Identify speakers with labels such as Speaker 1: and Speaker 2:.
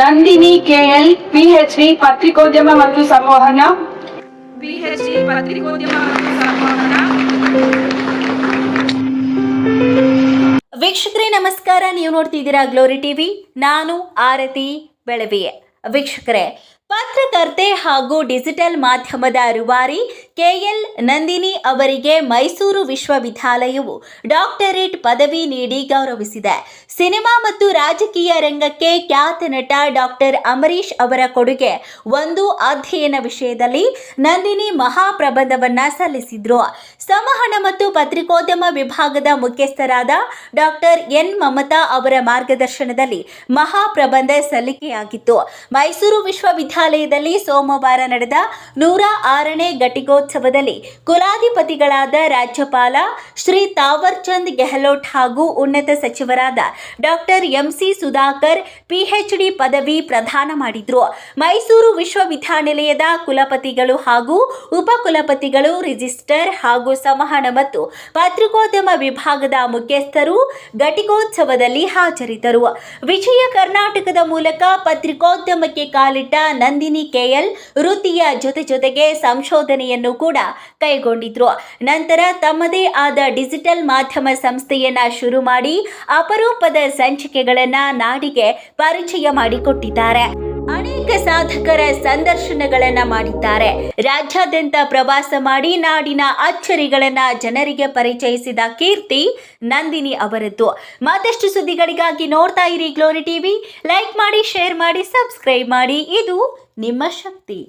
Speaker 1: Nandini KL PhD ಪತ್ರಿಕೋದ್ಯಮ ಮತ್ತು ಸಂವಹನ.
Speaker 2: ಪಿಎಚ್ಡಿ ಪತ್ರಿಕೋದ್ಯಮ ಮತ್ತು ಸಂವಹನ.
Speaker 3: ವೀಕ್ಷಕರೇ ನಮಸ್ಕಾರ, ನೀವು ನೋಡ್ತಿದ್ದೀರಾ ಗ್ಲೋರಿ ಟಿವಿ. ನಾನು ಆರತಿ ಬೆಳವಿ. ವೀಕ್ಷಕರೇ, ಪತ್ರಕರ್ತೆ ಹಾಗೂ ಡಿಜಿಟಲ್ ಮಾಧ್ಯಮದ ರೂವಾರಿ ಕೆಎಲ್ ನಂದಿನಿ ಅವರಿಗೆ ಮೈಸೂರು ವಿಶ್ವವಿದ್ಯಾಲಯವು ಡಾಕ್ಟರೇಟ್ ಪದವಿ ನೀಡಿ ಗೌರವಿಸಿದೆ. ಸಿನಿಮಾ ಮತ್ತು ರಾಜಕೀಯ ರಂಗಕ್ಕೆ ಖ್ಯಾತ ನಟ ಡಾಕ್ಟರ್ ಅಂಬರೀಶ್ ಅವರ ಕೊಡುಗೆ ಒಂದು ಅಧ್ಯಯನ ವಿಷಯದಲ್ಲಿ ನಂದಿನಿ ಮಹಾಪ್ರಬಂಧವನ್ನ ಸಲ್ಲಿಸಿದ್ರು. ಸಂವಹನ ಮತ್ತು ಪತ್ರಿಕೋದ್ಯಮ ವಿಭಾಗದ ಮುಖ್ಯಸ್ಥರಾದ ಡಾಕ್ಟರ್ ಎನ್ ಮಮತಾ ಅವರ ಮಾರ್ಗದರ್ಶನದಲ್ಲಿ ಮಹಾಪ್ರಬಂಧ ಸಲ್ಲಿಕೆಯಾಗಿತ್ತು. ಮೈಸೂರು ವಿಶ್ವವಿದ್ಯಾಲಯದಲ್ಲಿ ಸೋಮವಾರ ನಡೆದ 106ನೇ ಘಟಿಕೋತ್ಸವದಲ್ಲಿ ಕುಲಾಧಿಪತಿಗಳಾದ ರಾಜ್ಯಪಾಲ ಶ್ರೀ ತಾವರ್ಚಂದ್ ಗೆಹ್ಲೋಟ್ ಹಾಗೂ ಉನ್ನತ ಸಚಿವರಾದ ಡಾಕ್ಟರ್ ಎಂಸಿ ಸುಧಾಕರ್ ಪಿಎಚ್ಡಿ ಪದವಿ ಪ್ರದಾನ ಮಾಡಿದ್ರು. ಮೈಸೂರು ವಿಶ್ವವಿದ್ಯಾನಿಲಯದ ಕುಲಪತಿಗಳು ಹಾಗೂ ಉಪಕುಲಪತಿಗಳು, ರಿಜಿಸ್ಟರ್ ಹಾಗೂ ಸಂವಹನ ಮತ್ತು ಪತ್ರಿಕೋದ್ಯಮ ವಿಭಾಗದ ಮುಖ್ಯಸ್ಥರು ಘಟಿಕೋತ್ಸವದಲ್ಲಿ ಹಾಜರಿದ್ದರು. ವಿಜಯ ಕರ್ನಾಟಕದ ಮೂಲಕ ಪತ್ರಿಕೋದ್ಯಮಕ್ಕೆ ಕಾಲಿಟ್ಟ ನಂದಿನಿ ಕೆಎಲ್ ವೃತ್ತಿಯ ಜೊತೆಗೆ ಸಂಶೋಧನೆಯನ್ನು ಕೂಡ ಕೈಗೊಂಡಿದ್ರು. ನಂತರ ತಮ್ಮದೇ ಆದ ಡಿಜಿಟಲ್ ಮಾಧ್ಯಮ ಸಂಸ್ಥೆಯನ್ನ ಶುರು ಮಾಡಿ ಅಪರೂಪದ ಸಂಚಿಕೆಗಳನ್ನ ನಾಡಿಗೆ ಪರಿಚಯ ಮಾಡಿಕೊಟ್ಟಿದ್ದಾರೆ. ಅನೇಕ ಸಾಧಕರ ಸಂದರ್ಶನಗಳನ್ನ ಮಾಡಿದ್ದಾರೆ. ರಾಜ್ಯಾದ್ಯಂತ ಪ್ರವಾಸ ಮಾಡಿ ನಾಡಿನ ಅಚ್ಚರಿಗಳನ್ನ ಜನರಿಗೆ ಪರಿಚಯಿಸಿದ ಕೀರ್ತಿ ನಂದಿನಿ ಅವರದ್ದು. ಮತ್ತಷ್ಟು ಸುದ್ದಿಗಳಿಗಾಗಿ ನೋಡ್ತಾ ಇರಿ ಗ್ಲೋರಿ ಟಿವಿ. ಲೈಕ್ ಮಾಡಿ, ಶೇರ್ ಮಾಡಿ, ಸಬ್ಸ್ಕ್ರೈಬ್ ಮಾಡಿ. ಇದು ನಿಮ್ಮ ಶಕ್ತಿ.